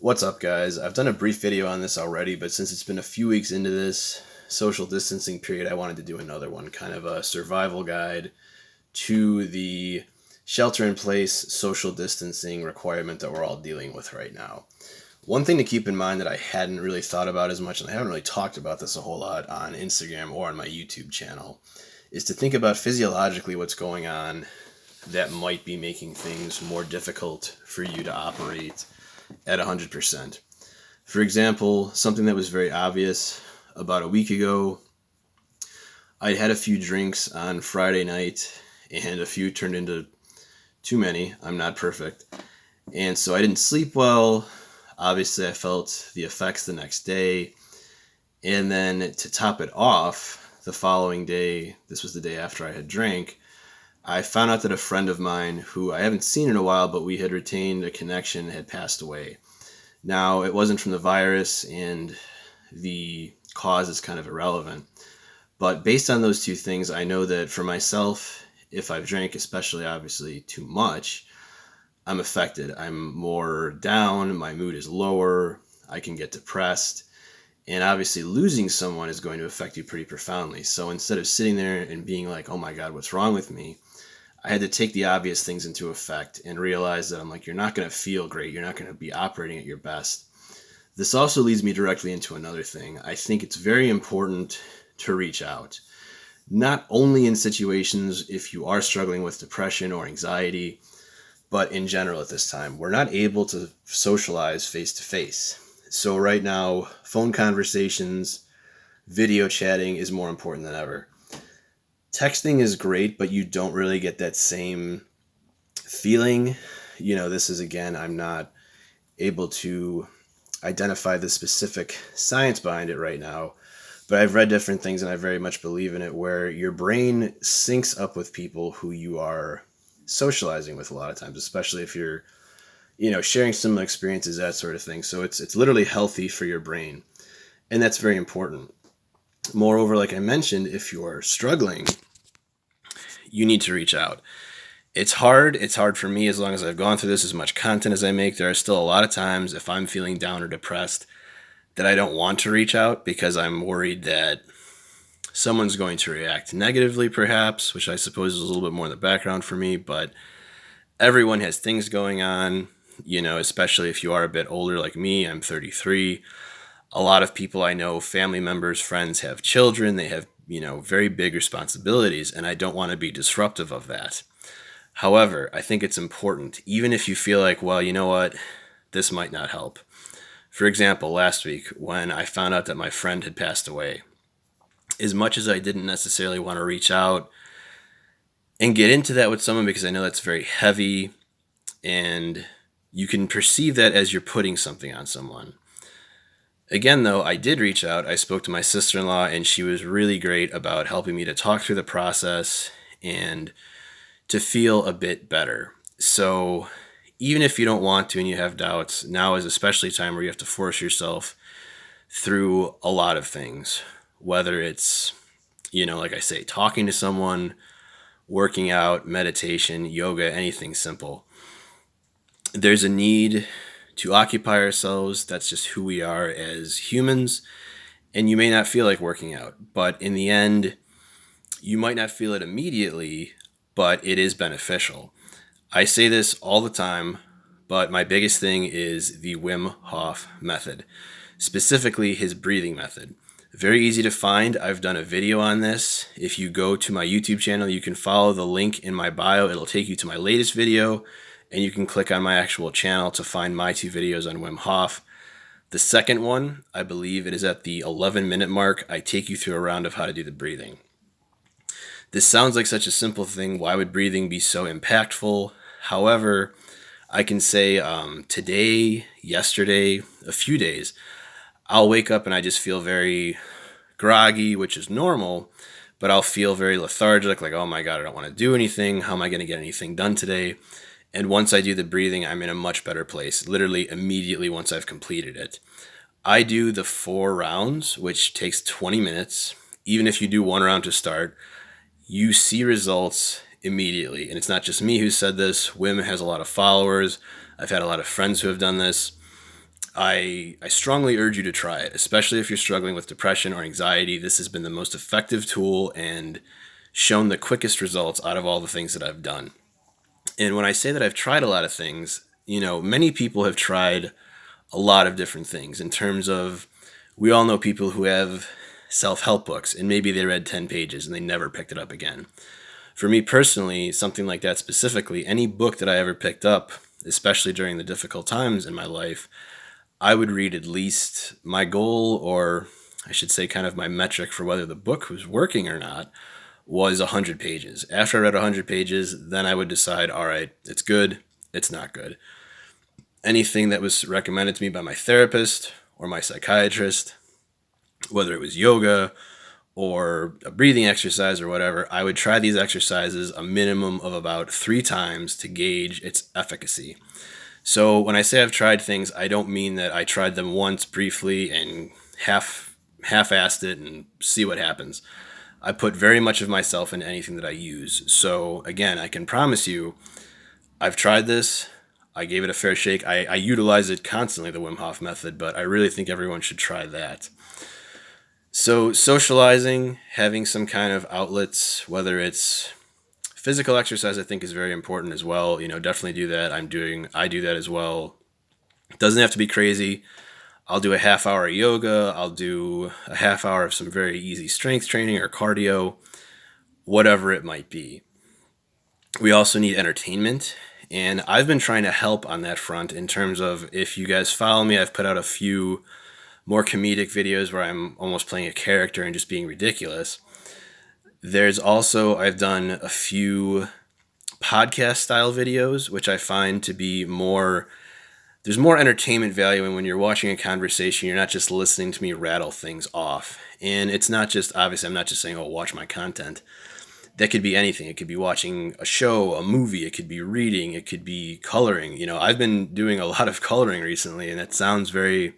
What's up, guys? I've done a brief video on this already, but since it's been a few weeks into this social distancing period, I wanted to do another one, kind of a survival guide to the shelter in place social distancing requirement that we're all dealing with right now. One thing to keep in mind that I hadn't really thought about as much, and I haven't really talked about this a whole lot on Instagram or on my YouTube channel, is to think about physiologically what's going on that might be making things more difficult for you to operate at 100%. For example, something that was very obvious about a week ago, I'd had a few drinks on Friday night and a few turned into too many. I'm not perfect. And so I didn't sleep well. Obviously, I felt the effects the next day. And then to top it off, the following day, this was the day after I had drank, I found out that a friend of mine who I haven't seen in a while, but we had retained a connection, had passed away. Now, it wasn't from the virus, and the cause is kind of irrelevant. But based on those two things, I know that for myself, if I've drank, especially obviously too much, I'm affected. I'm more down, my mood is lower, I can get depressed. And obviously, losing someone is going to affect you pretty profoundly. So instead of sitting there and being like, oh my God, what's wrong with me? I had to take the obvious things into effect and realize that I'm like, you're not going to feel great. You're not going to be operating at your best. This also leads me directly into another thing. I think it's very important to reach out, not only in situations if you are struggling with depression or anxiety, but in general at this time. We're not able to socialize face to face. So right now, phone conversations, video chatting is more important than ever. Texting is great, but you don't really get that same feeling. This is, again, I'm not able to identify the specific science behind it right now, but I've read different things and I very much believe in it, where your brain syncs up with people who you are socializing with a lot of times, especially if you're, sharing similar experiences, that sort of thing. So it's literally healthy for your brain, and that's very important. Moreover, like I mentioned, if you're struggling, you need to reach out. It's hard. It's hard for me as long as I've gone through this, as much content as I make. There are still a lot of times if I'm feeling down or depressed that I don't want to reach out because I'm worried that someone's going to react negatively, perhaps, which I suppose is a little bit more in the background for me. But everyone has things going on, especially if you are a bit older like me. I'm 33. A lot of people I know, family members, friends, have children. They have, very big responsibilities, and I don't want to be disruptive of that. However, I think it's important, even if you feel like, well, you know what, this might not help. For example, last week when I found out that my friend had passed away, as much as I didn't necessarily want to reach out and get into that with someone because I know that's very heavy and you can perceive that as you're putting something on someone. Again, though, I did reach out. I spoke to my sister-in-law, and she was really great about helping me to talk through the process and to feel a bit better. So even if you don't want to and you have doubts, now is especially a time where you have to force yourself through a lot of things, whether it's, like I say, talking to someone, working out, meditation, yoga, anything simple. There's a need to occupy ourselves. That's just who we are as humans. And you may not feel like working out, but in the end, you might not feel it immediately, but it is beneficial. I say this all the time, but my biggest thing is the Wim Hof method, specifically his breathing method. Very easy to find. I've done a video on this. If you go to my YouTube channel, you can follow the link in my bio. It'll take you to my latest video, and you can click on my actual channel to find my two videos on Wim Hof. The second one, I believe it is at the 11-minute mark. I take you through a round of how to do the breathing. This sounds like such a simple thing. Why would breathing be so impactful? However, I can say today, yesterday, a few days, I'll wake up and I just feel very groggy, which is normal, but I'll feel very lethargic, like, oh my God, I don't want to do anything. How am I going to get anything done today? And once I do the breathing, I'm in a much better place, literally immediately once I've completed it. I do the 4 rounds, which takes 20 minutes. Even if you do 1 round to start, you see results immediately. And it's not just me who said this. Wim has a lot of followers. I've had a lot of friends who have done this. I strongly urge you to try it, especially if you're struggling with depression or anxiety. This has been the most effective tool and shown the quickest results out of all the things that I've done. And when I say that I've tried a lot of things, many people have tried a lot of different things in terms of, we all know people who have self-help books and maybe they read 10 pages and they never picked it up again. For me personally, something like that specifically, any book that I ever picked up, especially during the difficult times in my life, I would read at least, my goal, or I should say kind of my metric for whether the book was working or not, was 100 pages. After I read 100 pages, then I would decide, all right, it's good, it's not good. Anything that was recommended to me by my therapist or my psychiatrist, whether it was yoga or a breathing exercise or whatever, I would try these exercises a minimum of about 3 times to gauge its efficacy. So when I say I've tried things, I don't mean that I tried them once briefly and half-assed it and see what happens. I put very much of myself into anything that I use. So again, I can promise you, I've tried this. I gave it a fair shake. I utilize it constantly, the Wim Hof method, but I really think everyone should try that. So socializing, having some kind of outlets, whether it's physical exercise, I think is very important as well. Definitely do that. I do that as well. It doesn't have to be crazy. I'll do a half hour of yoga. I'll do a half hour of some very easy strength training or cardio, whatever it might be. We also need entertainment. And I've been trying to help on that front in terms of, if you guys follow me, I've put out a few more comedic videos where I'm almost playing a character and just being ridiculous. There's also, I've done a few podcast style videos, which I find to be there's more entertainment value in when you're watching a conversation. You're not just listening to me rattle things off. And it's not just, obviously, I'm not just saying, oh, watch my content. That could be anything. It could be watching a show, a movie. It could be reading. It could be coloring. I've been doing a lot of coloring recently, and it sounds very,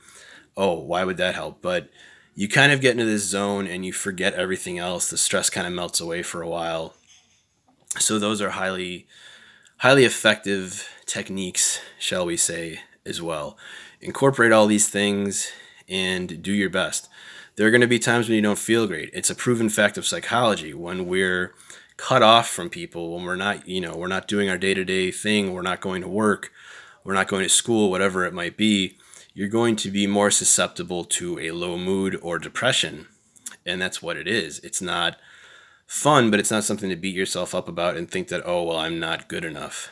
oh, why would that help? But you kind of get into this zone and you forget everything else. The stress kind of melts away for a while. So those are highly, highly effective techniques, shall we say, as well. Incorporate all these things and do your best. There are going to be times when you don't feel great. It's a proven fact of psychology. When we're cut off from people, when we're not doing our day-to-day thing, we're not going to work, we're not going to school, whatever it might be, you're going to be more susceptible to a low mood or depression. And that's what it is. It's not fun, but it's not something to beat yourself up about and think that, oh, well, I'm not good enough.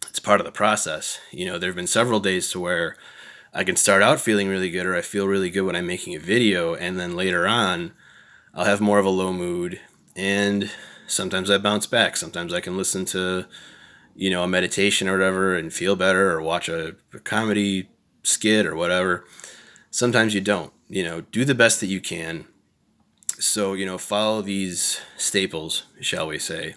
It's part of the process. There have been several days to where I can start out feeling really good, or I feel really good when I'm making a video, and then later on, I'll have more of a low mood, and sometimes I bounce back. Sometimes I can listen to, a meditation or whatever and feel better, or watch a comedy skit or whatever. Sometimes you don't. Do the best that you can. So, follow these staples, shall we say.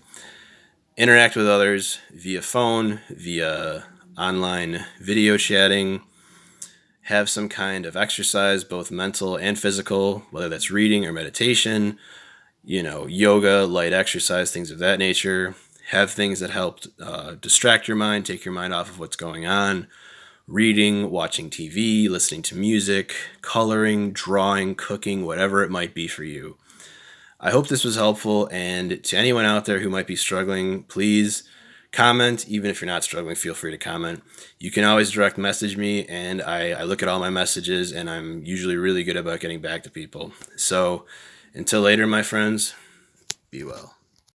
Interact with others via phone, via online video chatting. Have some kind of exercise, both mental and physical, whether that's reading or meditation, yoga, light exercise, things of that nature. Have things that help distract your mind, take your mind off of what's going on. Reading, watching TV, listening to music, coloring, drawing, cooking, whatever it might be for you. I hope this was helpful, and to anyone out there who might be struggling, please comment. Even if you're not struggling, feel free to comment. You can always direct message me, and I look at all my messages, and I'm usually really good about getting back to people. So until later, my friends, be well.